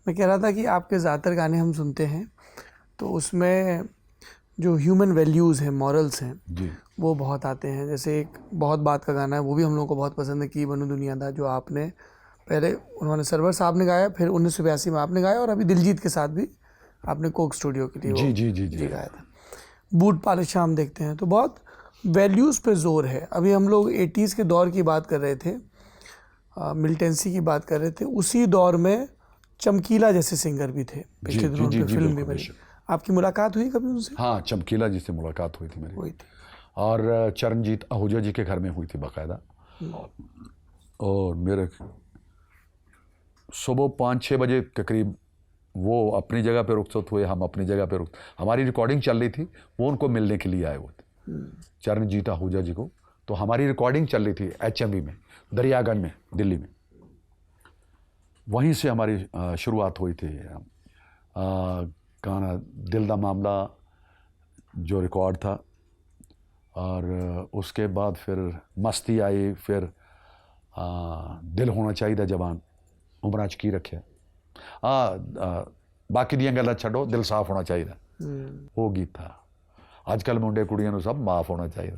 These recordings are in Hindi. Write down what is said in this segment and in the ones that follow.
मैं कह रहा था कि आपके ज़्यादातर गाने हम सुनते हैं तो उसमें जो ह्यूमन वैल्यूज़ हैं, मॉरल्स हैं जी वो बहुत आते हैं। जैसे एक बहुत बात का गाना है, वो भी हम लोगों को बहुत पसंद है, कि बनू दुनियादार, जो आपने पहले उन्होंने सरवर साहब ने गाया, फिर 1982 में आपने गाया, और अभी दिलजीत के साथ भी आपने कोक स्टूडियो के लिए वो जी जी जी जी गाया था। बूट पॉलिश हम देखते हैं तो बहुत वैल्यूज़ पे जोर है। अभी हम लोग 80s के दौर की बात कर रहे थे, मिलिटेंसी की बात कर रहे थे, उसी दौर में चमकीला जैसे सिंगर भी थे, जी पिछले जी दिनों उन जी पे जी फिल्म भी बिल्कुल बनी। बेशक। आपकी मुलाकात हुई कभी उनसे? हाँ, चमकीला जी से मुलाकात हुई थी मेरी, हुई थी। और चरणजीत आहूजा जी के घर में हुई थी बाकायदा। और मेरे सुबह 5-6 बजे के करीब वो अपनी जगह पे रुखसत हुए, हम अपनी जगह पे हमारी रिकॉर्डिंग चल रही थी, वो उनको मिलने के लिए आए हुए थे, चरणजीत आहूजा जी को। तो हमारी रिकॉर्डिंग चल रही थी HMV में, दरियागंज में, दिल्ली में। वहीं से हमारी शुरुआत हुई थी। गाना दिल दा मामला जो रिकॉर्ड था, और उसके बाद फिर मस्ती आई, फिर दिल होना चाहिए जवान, उमराज की रखे, बाकी दियां गल्लां छड्डो, दिल साफ होना चाहिए, वो गीत था। आजकल मुंडे कुड़ियां नूं सब माफ होना चाहिए।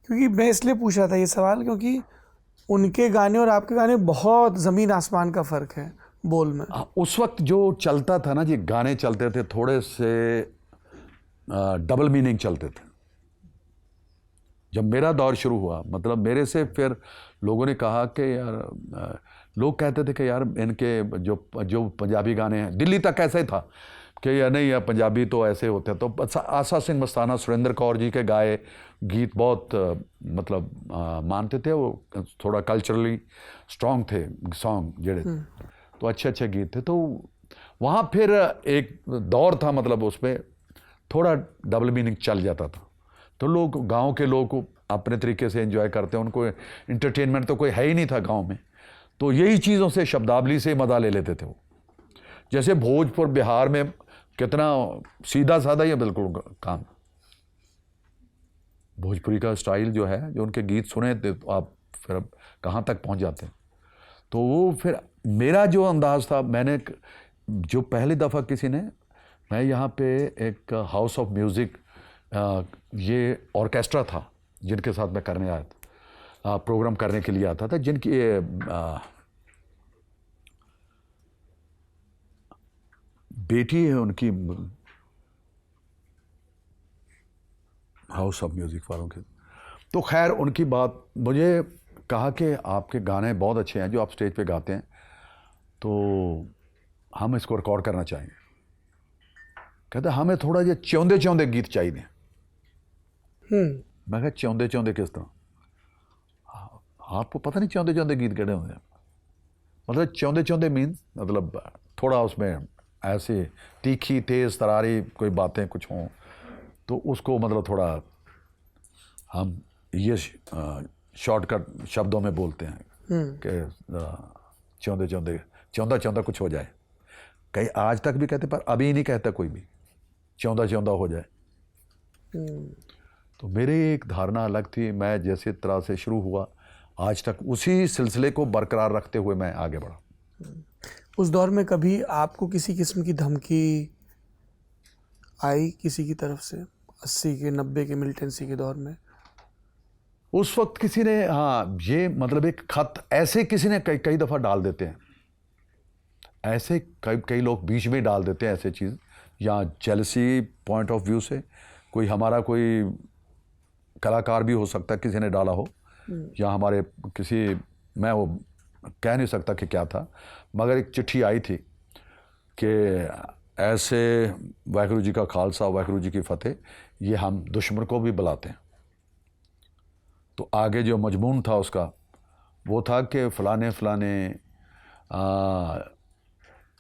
क्योंकि मैं इसलिए पूछ रहा था ये सवाल, क्योंकि उनके गाने और आपके गाने बहुत ज़मीन आसमान का फ़र्क है बोल में। उस वक्त जो चलता था ना जी, गाने चलते थे थोड़े से डबल मीनिंग चलते थे। जब मेरा दौर शुरू हुआ, मतलब मेरे से फिर लोगों ने कहा कि यार, लोग कहते थे कि यार इनके जो पंजाबी गाने हैं, दिल्ली तक ऐसा ही था कि यार नहीं, यार पंजाबी तो ऐसे होते हैं। तो आसा सिंह मस्ताना, सुरेंद्र कौर जी के गाए गीत बहुत मतलब मानते थे, वो थोड़ा कल्चरली स्ट्रॉन्ग थे सॉन्ग जेड़े, तो अच्छे अच्छे गीत थे। तो वहाँ फिर एक दौर था, मतलब उसमें थोड़ा डबल मीनिंग चल जाता था। तो लोग, गांव के लोग अपने तरीके से एंजॉय करते हैं, उनको इंटरटेनमेंट तो कोई है ही नहीं था गांव में, तो यही चीज़ों से, शब्दावली से मज़ा ले लेते थे वो। जैसे भोजपुर बिहार में कितना सीधा साधा ही बिल्कुल काम, भोजपुरी का स्टाइल जो है, जो उनके गीत सुने थे तो आप फिर अब कहाँ तक पहुँच जाते हैं। तो वो फिर मेरा जो अंदाज़ था, मैंने जो पहली दफ़ा किसी ने, मैं यहाँ पे एक हाउस ऑफ म्यूज़िक, ये ऑर्केस्ट्रा था जिनके साथ मैं करने आया था, प्रोग्राम करने के लिए आता था, जिनकी बेटी है उनकी, हाउस ऑफ म्यूज़िक वालों के। तो खैर उनकी बात, मुझे कहा कि आपके गाने बहुत अच्छे हैं जो आप स्टेज पे गाते हैं, तो हम इसको रिकॉर्ड करना चाहेंगे। कहते हमें थोड़ा ये चौंदे चौंदे गीत चाहिए। मैं कहा चौंदे चौंदे किस तरह? आपको पता नहीं चौंदे चौंदे गीत केड़े होंगे? मतलब चौंदे चौंदे मीन्स मतलब थोड़ा उसमें ऐसे तीखी तेज़ तरारी कोई बातें कुछ हों, तो उसको मतलब थोड़ा हम ये शॉर्टकट शब्दों में बोलते हैं कि चौंदे चौंदे, चौंदा चौंदा कुछ हो जाए। कई आज तक भी कहते, पर अभी नहीं कहता कोई भी चौंदा चौंदा हो जाए। तो मेरी एक धारणा अलग थी। मैं जैसे तरह से शुरू हुआ, आज तक उसी सिलसिले को बरकरार रखते हुए मैं आगे बढ़ा। उस दौर में कभी आपको किसी किस्म की धमकी आई किसी की तरफ से, 80 के 90 के मिलिटेंसी के दौर में? उस वक्त किसी ने, हाँ, ये मतलब एक खत ऐसे किसी ने कई दफ़ा डाल देते हैं, ऐसे कई लोग बीच में डाल देते हैं ऐसे चीज़, या जेलसी पॉइंट ऑफ व्यू से कोई हमारा कोई कलाकार भी हो सकता है किसी ने डाला हो, या हमारे किसी, मैं वो कह नहीं सकता कि क्या था, मगर एक चिट्ठी आई थी कि ऐसे वाहिगुरू जी का खालसा वाहिगुरू जी की फतेह, ये हम दुश्मन को भी बुलाते हैं। तो आगे जो मजमून था उसका वो था कि फ़लाने फ़लाने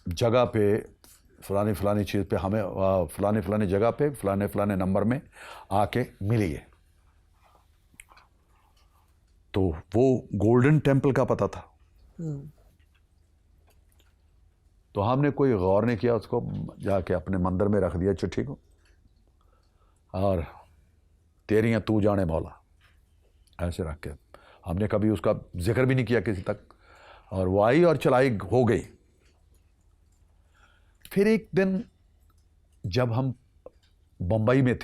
जगह पे, फ़लानी फ़लानी चीज़ पे हमें फ़लाने फ़लाने जगह पे फ़लाने फ़लाने नंबर में आके मिलिए। तो वो गोल्डन टेम्पल का पता था। तो हमने कोई गौर नहीं किया, उसको जाके अपने मंदिर में रख दिया चिट्ठी को, और तेरियां तू जाने मौला ऐसे रख के, हमने कभी उसका जिक्र भी नहीं किया किसी तक। और वो आई और चलाई हो गई। फिर एक दिन जब हम बम्बई में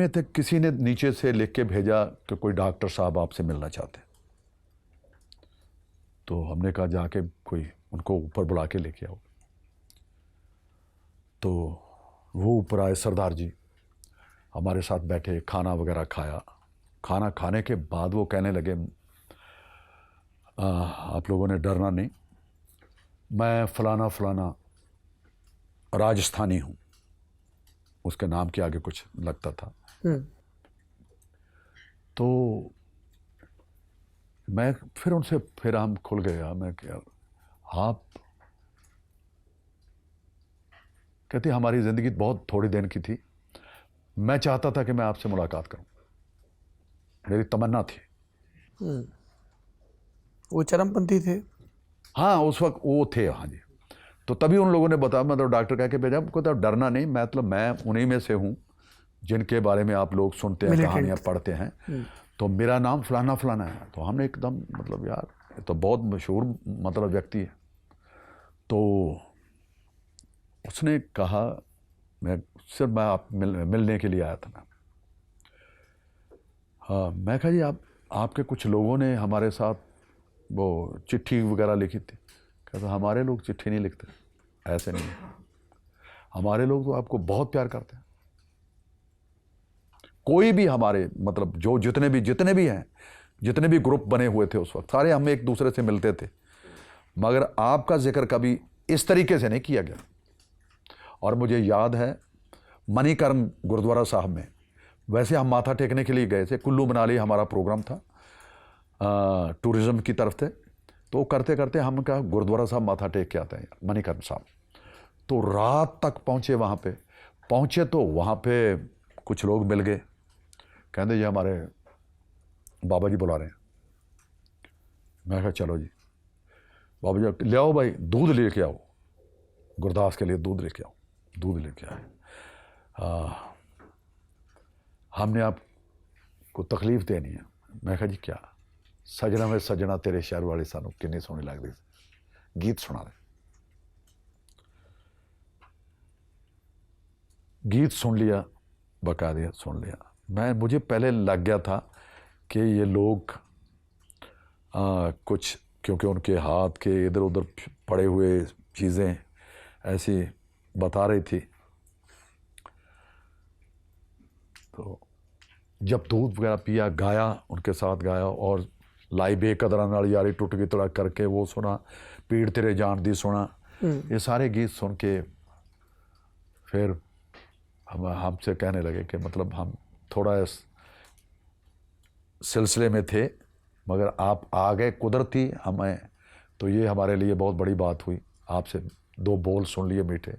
थे, किसी ने नीचे से लिख के भेजा कि कोई डॉक्टर साहब आपसे मिलना चाहते हैं। तो हमने कहा जाके कोई उनको ऊपर बुला के लेके आओ। तो वो ऊपर आए, सरदार जी हमारे साथ बैठे, खाना वगैरह खाया। खाना खाने के बाद वो कहने लगे, आप लोगों ने डरना नहीं, मैं फलाना फलाना राजस्थानी हूँ। उसके नाम के आगे कुछ लगता था। तो मैं फिर उनसे फिर हम खुल गया। मैं क्या आप कहते, हमारी ज़िंदगी बहुत थोड़ी दिन की थी, मैं चाहता था कि मैं आपसे मुलाकात करूं, मेरी तमन्ना थी। वो चरमपंथी थे? हाँ, उस वक्त वो थे। हाँ जी। तो तभी उन लोगों ने बताया, मतलब डॉक्टर कह के भेजा, तो डरना नहीं, मतलब मैं उन्हीं में से हूँ जिनके बारे में आप लोग सुनते हैं, कहानियाँ पढ़ते हैं। तो मेरा नाम फलाना फलाना है। तो हमने एकदम, मतलब यार ये तो बहुत मशहूर मतलब व्यक्ति है। तो उसने कहा, मैं सिर्फ मैं आप मिलने के लिए आया था। मैं हाँ, मैं कहा जी आपके कुछ लोगों ने हमारे साथ वो चिट्ठी वगैरह लिखी थी। कहता हमारे लोग चिट्ठी नहीं लिखते, ऐसे नहीं, हमारे लोग तो आपको बहुत प्यार करते हैं। कोई भी हमारे मतलब जो जितने भी हैं, जितने भी ग्रुप बने हुए थे उस वक्त, सारे हम एक दूसरे से मिलते थे, मगर आपका जिक्र कभी इस तरीके से नहीं किया गया। और मुझे याद है मणिकर्ण गुरुद्वारा साहब में, वैसे हम माथा टेकने के लिए गए थे, कुल्लू मनाली हमारा प्रोग्राम था टूरिज्म की तरफ से। तो करते करते हम कहा गुरुद्वारा साहब माथा टेक के आते हैं, मणिकर्ण साहब। तो रात तक पहुँचे, वहाँ पे पहुँचे तो वहाँ पे कुछ लोग मिल गए, कहते जी हमारे बाबा जी बुला रहे हैं। मैं कहा चलो जी। बाबा जी ले आओ भाई, दूध लेके आओ, गुरदास के लिए दूध लेके आओ। दूध लेके आए। हमने आपको तकलीफ देनी है। मैं कहा जी क्या? सजना में सजना तेरे शहर वाले सानू किन्नी सोहनी लगदी सी, गीत सुना रहे। गीत सुन लिया, बकायदा सुन लिया। मुझे पहले लग गया था कि ये लोग कुछ, क्योंकि उनके हाथ के इधर उधर पड़े हुए चीज़ें ऐसी बता रही थी। तो जब दूध वगैरह पिया, गाया, उनके साथ गाया, और लाई बेकदरा नाल यारी टुट गई तड़ा करके वो सुना, पीड़ तेरे जान दी सुना, ये सारे गीत सुन के फिर हमसे कहने लगे कि मतलब हम थोड़ा इस सिलसिले में थे, मगर आप आ गए कुदरती हमें, तो ये हमारे लिए बहुत बड़ी बात हुई। आपसे दो बोल सुन लिए मीठे।